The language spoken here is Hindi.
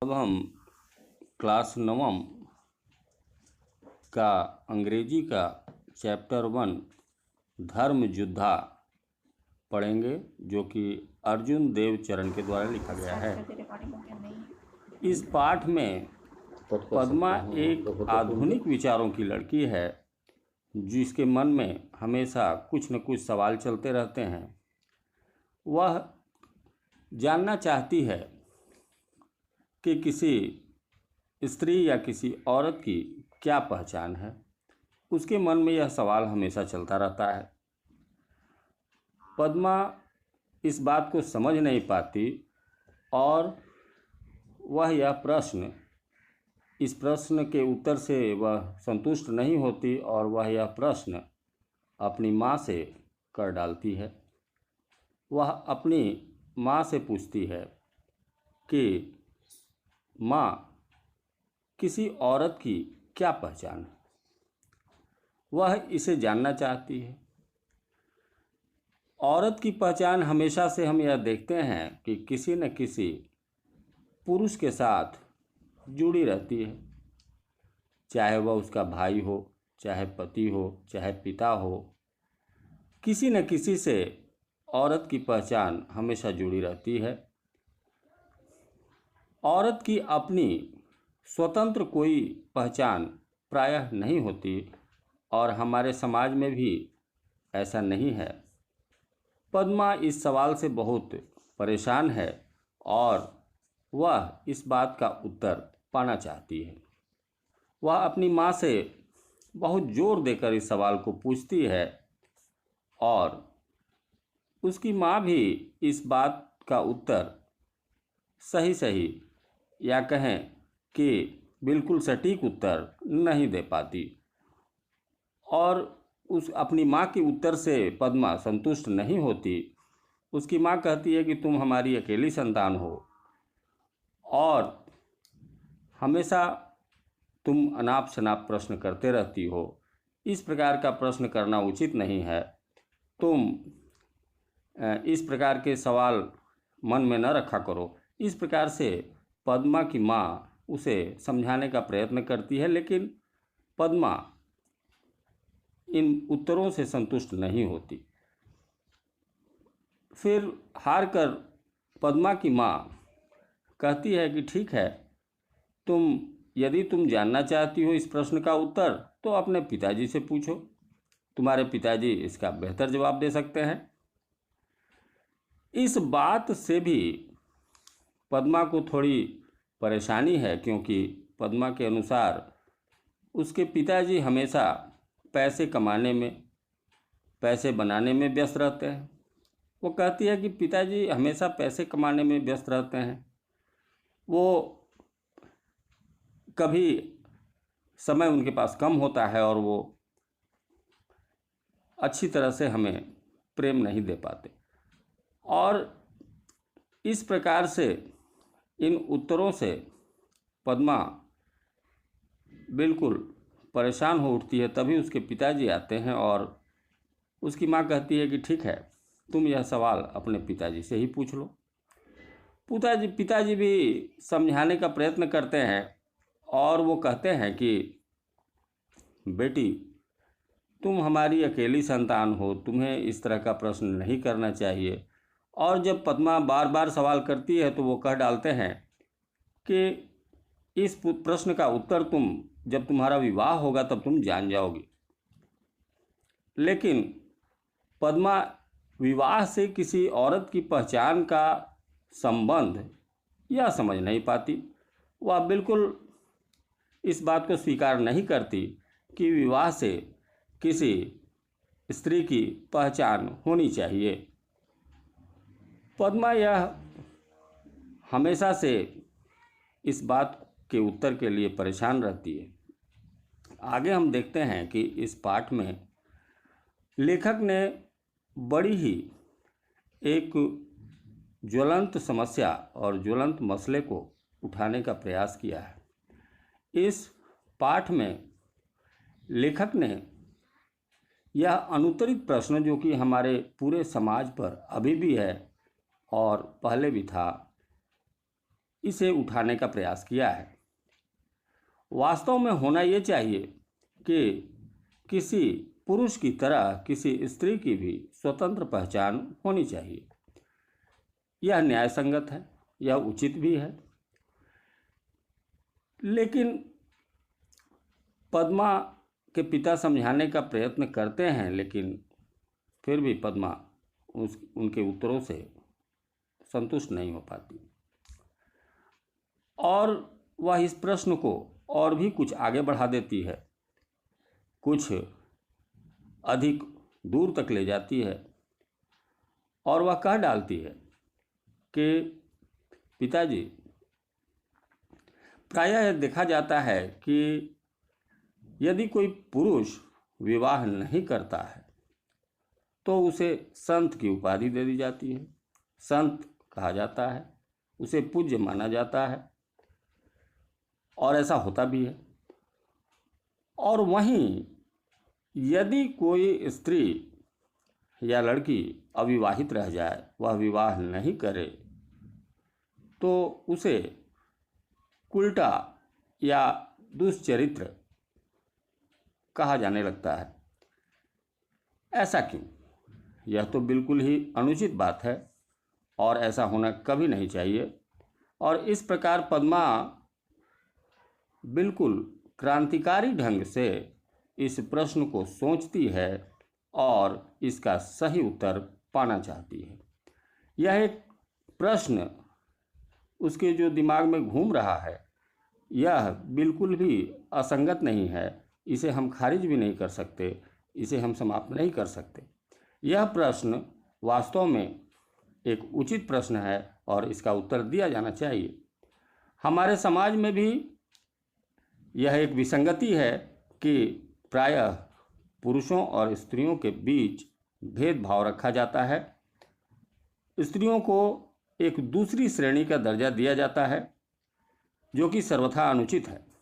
अब हम क्लास 9 का अंग्रेजी का चैप्टर 1 धर्म योद्धा पढ़ेंगे, जो कि अर्जुन देव चरण के द्वारा लिखा गया है। इस पाठ में पद्मा एक आधुनिक विचारों की लड़की है, जिसके मन में हमेशा कुछ न कुछ सवाल चलते रहते हैं। वह जानना चाहती है कि किसी स्त्री या किसी औरत की क्या पहचान है। उसके मन में यह सवाल हमेशा चलता रहता है। पद्मा इस बात को समझ नहीं पाती और वह इस प्रश्न के उत्तर से वह संतुष्ट नहीं होती और वह यह प्रश्न अपनी माँ से कर डालती है। वह अपनी माँ से पूछती है कि माँ, किसी औरत की क्या पहचान है। वह इसे जानना चाहती है। औरत की पहचान हमेशा से हम यह देखते हैं कि किसी न किसी पुरुष के साथ जुड़ी रहती है, चाहे वह उसका भाई हो, चाहे पति हो, चाहे पिता हो। किसी न किसी से औरत की पहचान हमेशा जुड़ी रहती है। औरत की अपनी स्वतंत्र कोई पहचान प्रायः नहीं होती और हमारे समाज में भी ऐसा नहीं है। पद्मा इस सवाल से बहुत परेशान है और वह इस बात का उत्तर पाना चाहती है। वह अपनी माँ से बहुत जोर देकर इस सवाल को पूछती है और उसकी माँ भी इस बात का उत्तर सही या कहें कि बिल्कुल सटीक उत्तर नहीं दे पाती और उस अपनी माँ के उत्तर से पद्मा संतुष्ट नहीं होती। उसकी माँ कहती है कि तुम हमारी अकेली संतान हो और हमेशा तुम अनाप शनाप प्रश्न करते रहती हो। इस प्रकार का प्रश्न करना उचित नहीं है। तुम इस प्रकार के सवाल मन में न रखा करो। इस प्रकार से पद्मा की माँ उसे समझाने का प्रयत्न करती है, लेकिन पद्मा इन उत्तरों से संतुष्ट नहीं होती। फिर हार कर पद्मा की माँ कहती है कि ठीक है, यदि तुम जानना चाहती हो इस प्रश्न का उत्तर तो अपने पिताजी से पूछो। तुम्हारे पिताजी इसका बेहतर जवाब दे सकते हैं। इस बात से भी पद्मा को थोड़ी परेशानी है, क्योंकि पद्मा के अनुसार उसके पिताजी हमेशा पैसे कमाने में, पैसे बनाने में व्यस्त रहते हैं। वो कहती है कि पिताजी हमेशा पैसे कमाने में व्यस्त रहते हैं। वो कभी समय उनके पास कम होता है और वो अच्छी तरह से हमें प्रेम नहीं दे पाते। और इस प्रकार से इन उत्तरों से पद्मा बिल्कुल परेशान हो उठती है। तभी उसके पिताजी आते हैं और उसकी माँ कहती है कि ठीक है, तुम यह सवाल अपने पिताजी से ही पूछ लो। पिताजी भी समझाने का प्रयत्न करते हैं और वो कहते हैं कि बेटी, तुम हमारी अकेली संतान हो, तुम्हें इस तरह का प्रश्न नहीं करना चाहिए। और जब पद्मा बार बार सवाल करती है तो वो कह डालते हैं कि इस प्रश्न का उत्तर जब तुम्हारा विवाह होगा तब तुम जान जाओगी। लेकिन पद्मा विवाह से किसी औरत की पहचान का संबंध यह समझ नहीं पाती। वह बिल्कुल इस बात को स्वीकार नहीं करती कि विवाह से किसी स्त्री की पहचान होनी चाहिए। पद्मा यह हमेशा से इस बात के उत्तर के लिए परेशान रहती है। आगे हम देखते हैं कि इस पाठ में लेखक ने बड़ी ही एक ज्वलंत समस्या और ज्वलंत मसले को उठाने का प्रयास किया है। इस पाठ में लेखक ने यह अनुत्तरित प्रश्न, जो कि हमारे पूरे समाज पर अभी भी है और पहले भी था, इसे उठाने का प्रयास किया है। वास्तव में होना ये चाहिए कि किसी पुरुष की तरह किसी स्त्री की भी स्वतंत्र पहचान होनी चाहिए। यह न्याय संगत है, यह उचित भी है। लेकिन पद्मा के पिता समझाने का प्रयत्न करते हैं, लेकिन फिर भी पद्मा उनके उत्तरों से संतुष्ट नहीं हो पाती और वह इस प्रश्न को और भी कुछ आगे बढ़ा देती है, कुछ अधिक दूर तक ले जाती है और वह कह डालती है कि पिताजी, प्रायः देखा जाता है कि यदि कोई पुरुष विवाह नहीं करता है तो उसे संत की उपाधि दे दी जाती है, संत कहा जाता है, उसे पूज्य माना जाता है और ऐसा होता भी है। और वहीं यदि कोई स्त्री या लड़की अविवाहित रह जाए, वह विवाह नहीं करे, तो उसे कुलटा या दुष्चरित्र कहा जाने लगता है। ऐसा क्यों? यह तो बिल्कुल ही अनुचित बात है और ऐसा होना कभी नहीं चाहिए। और इस प्रकार पद्मा बिल्कुल क्रांतिकारी ढंग से इस प्रश्न को सोचती है और इसका सही उत्तर पाना चाहती है। यह एक प्रश्न उसके जो दिमाग में घूम रहा है, यह बिल्कुल भी असंगत नहीं है। इसे हम खारिज भी नहीं कर सकते, इसे हम समाप्त नहीं कर सकते। यह प्रश्न वास्तव में एक उचित प्रश्न है और इसका उत्तर दिया जाना चाहिए। हमारे समाज में भी यह एक विसंगति है कि प्रायः पुरुषों और स्त्रियों के बीच भेदभाव रखा जाता है। स्त्रियों को एक दूसरी श्रेणी का दर्जा दिया जाता है, जो कि सर्वथा अनुचित है।